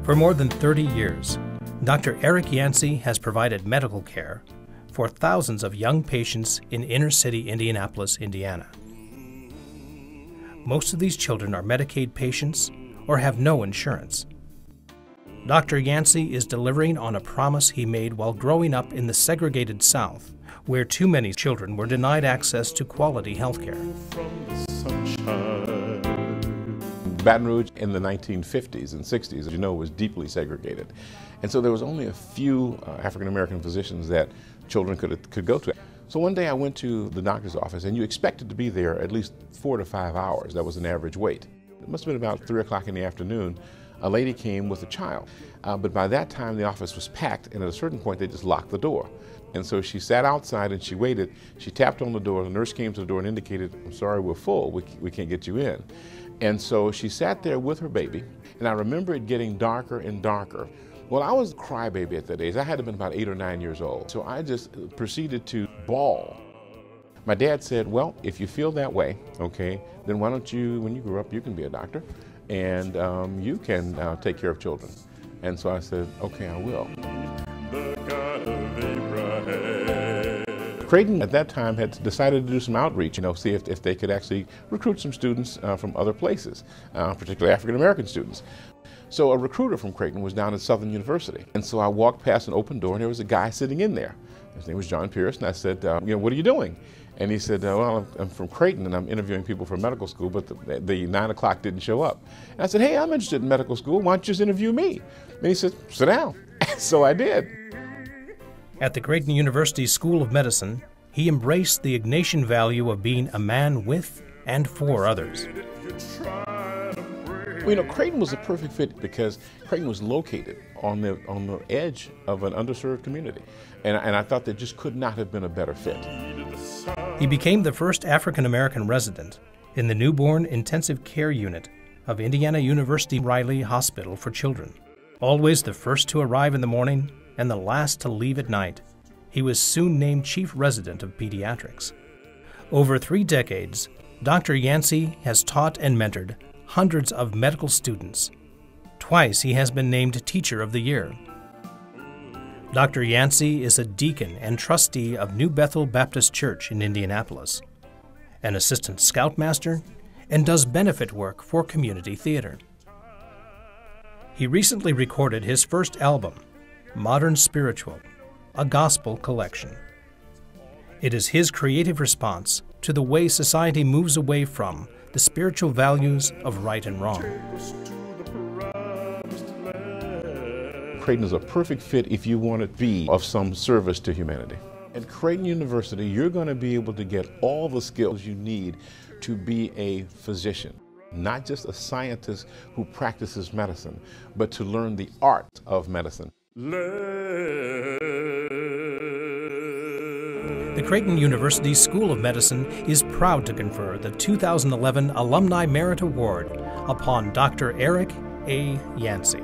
For more than 30 years, Dr. Eric Yancy has provided medical care for thousands of young patients in inner-city Indianapolis, Indiana. Most of these children are Medicaid patients or have no insurance. Dr. Yancy is delivering on a promise he made while growing up in the segregated South, where too many children were denied access to quality health care. Baton Rouge in the 1950s and 60s, as you know, was deeply segregated. And so there was only a few African-American physicians that children could go to. So one day I went to the doctor's office, and you expected to be there at least 4 to 5 hours. That was an average wait. It must have been about 3 o'clock in the afternoon. A lady came with a child, but by that time the office was packed, and at a certain point they just locked the door. And so she sat outside and she waited. She tapped on the door. The nurse came to the door and indicated, "I'm sorry, we're full. We can't get you in." And so she sat there with her baby, and I remember it getting darker and darker. Well, I was a crybaby at that age. I had to have been about 8 or 9 years old. So I just proceeded to bawl. My dad said, "Well, if you feel that way, okay, then why don't you, when you grow up, you can be a doctor, and you can take care of children." And so I said, "Okay, I will." Creighton at that time had decided to do some outreach, see if they could actually recruit some students from other places, particularly African-American students. So a recruiter from Creighton was down at Southern University. And so I walked past an open door, and there was a guy sitting in there. His name was John Pierce, and I said, "What are you doing?" And he said, "Well, I'm from Creighton, and I'm interviewing people for medical school, but the 9 o'clock didn't show up." And I said, "Hey, I'm interested in medical school. Why don't you just interview me?" And he said, "Sit down." So I did. At the Creighton University School of Medicine, he embraced the Ignatian value of being a man with and for others. Well, Creighton was a perfect fit because Creighton was located on the edge of an underserved community. And I thought there just could not have been a better fit. He became the first African-American resident in the newborn intensive care unit of Indiana University Riley Hospital for Children. Always the first to arrive in the morning and the last to leave at night, he was soon named chief resident of pediatrics. Over 3 decades, Dr. Yancy has taught and mentored hundreds of medical students. Twice he has been named Teacher of the Year. Dr. Yancy is a deacon and trustee of New Bethel Baptist Church in Indianapolis, an assistant scoutmaster, and does benefit work for community theater. He recently recorded his first album, Modern Spiritual, a gospel collection. It is his creative response to the way society moves away from the spiritual values of right and wrong. Creighton is a perfect fit if you want to be of some service to humanity. At Creighton University, you're going to be able to get all the skills you need to be a physician, not just a scientist who practices medicine, but to learn the art of medicine. The Creighton University School of Medicine is proud to confer the 2011 Alumni Merit Award upon Dr. Eric A. Yancy.